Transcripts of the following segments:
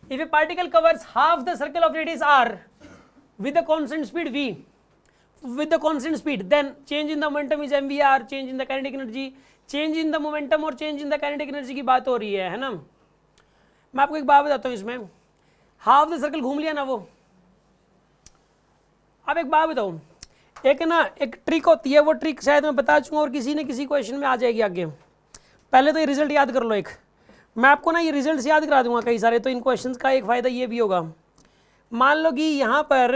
If a particle covers half the circle of radius r with the constant speed v, then change in the momentum is mvr, change in the kinetic energy, change in the momentum और change in the kinetic energy की बात हो रही है ना। मैं आपको एक बात बताता हूँ, इसमें हाफ द सर्कल घूम लिया ना वो। अब एक बात बताओ, एक ना एक ट्रिक होती है, वो ट्रिक शायद मैं बता चुका और किसी न किसी क्वेश्चन में आ जाएगी आगे। पहले तो ये रिजल्ट याद कर लो एक, मैं आपको ना ये रिजल्ट्स याद करा दूंगा कई सारे, तो इन क्वेश्चंस का एक फ़ायदा ये भी होगा। मान लो कि यहाँ पर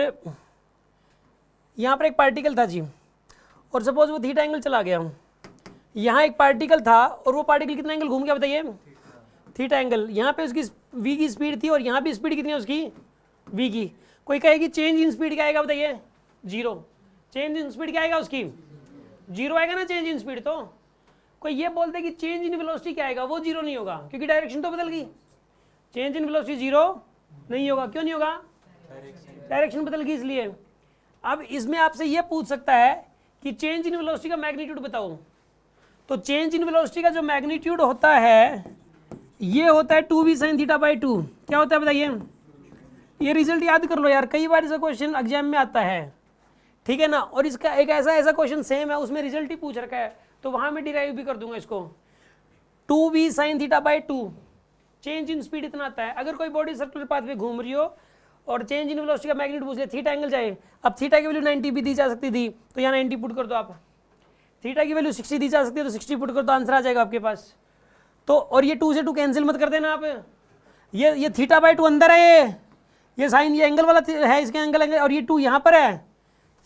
एक पार्टिकल था जी, और सपोज वो थीटा एंगल चला गया। यहाँ एक पार्टिकल था और वो पार्टिकल कितना एंगल घूम गया बताइए? Theta angle. यहाँ पे उसकी v की स्पीड थी और यहाँ भी स्पीड कितनी है उसकी? v की। कोई कहेगी चेंज इन स्पीड क्या आएगा बताइए? 0। चेंज इन स्पीड क्या आएगा उसकी? 0 आएगा ना चेंज इन स्पीड। तो कोई ये बोलते कि चेंज इन वेलोसिटी क्या आएगा? वो 0 नहीं होगा, क्योंकि डायरेक्शन तो बदल गई। चेंज इन वेलोसिटी 0 नहीं होगा। क्यों नहीं होगा? डायरेक्शन बदल गई इसलिए। अब इसमें आपसे ये पूछ सकता है कि चेंज इन वेलोसिटी का मैग्नीट्यूड बताओ। तो चेंज इन वेलोसिटी का जो मैग्नीट्यूड होता है ये होता है 2v sin थीटा बाई 2। क्या होता है बताइए? ये रिजल्ट याद कर लो यार, कई बार ऐसा क्वेश्चन एग्जाम में आता है, ठीक है ना। और इसका एक ऐसा क्वेश्चन सेम है, उसमें रिजल्ट ही पूछ रखा है, तो वहां मैं डिराइव भी कर दूंगा इसको। 2v sin theta by 2, change in speed इतना आता है। अगर कोई बॉडी सर्कुलर पाथ में घूम रही हो और चेंज इन वेलोसिटी का मैग्नीट्यूड पूछ ले, थीटा एंगल जाए। अब थीटा की वैल्यू 90 भी दी जा सकती थी, तो यहाँ 90 पुट कर दो आप। थीटा की वैल्यू 60 दी जा सकती है, तो 60 पुट कर दो, आंसर आ जाएगा आपके पास। तो और ये 2 से 2 कैंसिल मत कर देना आप। ये थीटा बाई 2 अंदर है, ये साइन ये एंगल वाला है, इसके एंगल और ये 2 यहाँ पर है।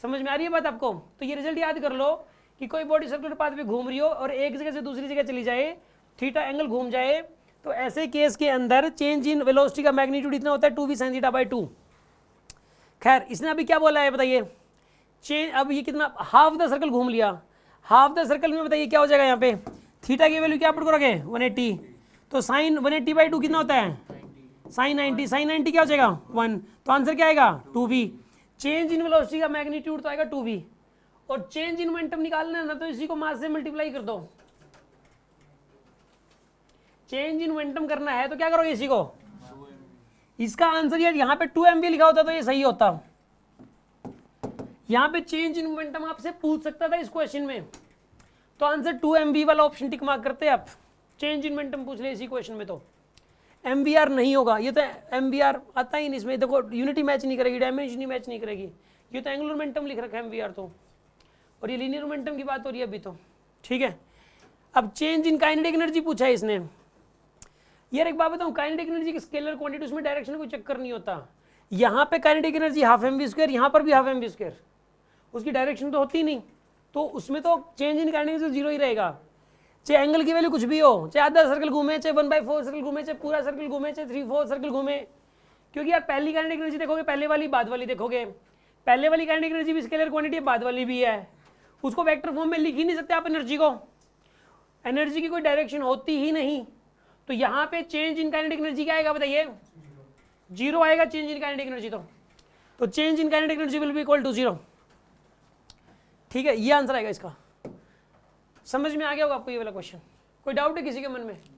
समझ में आ रही है बात आपको? तो ये रिजल्ट याद कर लो कि कोई बॉडी सर्कुलर पाथ पे घूम रही हो और एक जगह से दूसरी जगह चली जाए, थीटा एंगल घूम जाए, तो ऐसे केस के अंदर चेंज इन वेलोसिटी का मैग्नीट्यूड इतना होता है 2v sin थीटा बाई 2। खैर, इसने अभी क्या बोला है बताइए? चेंज, अब ये कितना, हाफ द सर्कल घूम लिया। हाफ द सर्कल में बताइए क्या हो जाएगा? यहाँ पे थीटा की वैल्यू क्या पुट करोगे? 180। तो साइन 180 बाई 2 कितना होता है? साइन 90। साइन 90 क्या हो जाएगा? 1। तो आंसर क्या आएगा? 2v। चेंज इन वेलोसिटी का मैग्नीट्यूड तो आएगा 2v। और चेंज इन मोमेंटम निकालना है ना, तो इसी को मास से मल्टीप्लाई कर दो। चेंज इन मोमेंटम करना है तो क्या करोगे? इसी को। इसका आंसर यार यहाँ पे 2mv लिखा होता तो ये सही होता। यहाँ पे चेंज इन मोमेंटम आपसे पूछ सकता था इस क्वेश्चन में, तो आंसर 2mv वाला ऑप्शन टिक मार्क करते आप। चेंज इन मोमेंटम पूछ ले इसी क्वेश्चन में, तो mvr नहीं होगा। ये तो mvr आता ही नहीं इसमें। देखो यूनिटी मैच नहीं करेगी, डायमेंशन मैच नहीं करेगी। ये तो एंगुलर मोमेंटम लिख रखा है mvr तो, और ये लीनियर मोमेंटम की बात हो रही है अभी तो, ठीक है। अब चेंज इन काइनेटिक एनर्जी पूछा है इसने। यार एक बात बताऊं, काइनेटिक एनर्जी की स्केलर क्वांटिटी, उसमें डायरेक्शन कोई चक्कर नहीं होता। यहाँ पे काइनेटिक एनर्जी हाफ mv², यहाँ पर भी हाफ mv², उसकी डायरेक्शन तो होती नहीं, तो उसमें तो चेंज इन काइनेटिक एनर्जी 0 ही रहेगा। चाहे एंगल की वैल्यू कुछ भी हो, चाहे आधा सर्कल घूमे, चाहे 1/4 सर्कल घूमे, चाहे पूरा सर्कल घूमे, चाहे 3/4 सर्कल घूमे। क्योंकि यार पहली काइनेटिक एनर्जी देखोगे, पहले वाली बाद वाली देखोगे, पहले वाली काइनेटिक एनर्जी भी स्केलर क्वांटिटी है, बाद वाली भी है। उसको वेक्टर फॉर्म में लिख ही नहीं सकते आप एनर्जी को। एनर्जी की कोई डायरेक्शन होती ही नहीं। तो यहाँ पे चेंज इन काइनेटिक एनर्जी क्या आएगा बताइए? 0 आएगा चेंज इन काइनेटिक एनर्जी। तो change in kinetic energy will be equal to 0। ठीक है, ये आंसर आएगा इसका। समझ में आ गया होगा आपको ये वाला क्वेश्चन? कोई डाउट है किसी के मन में?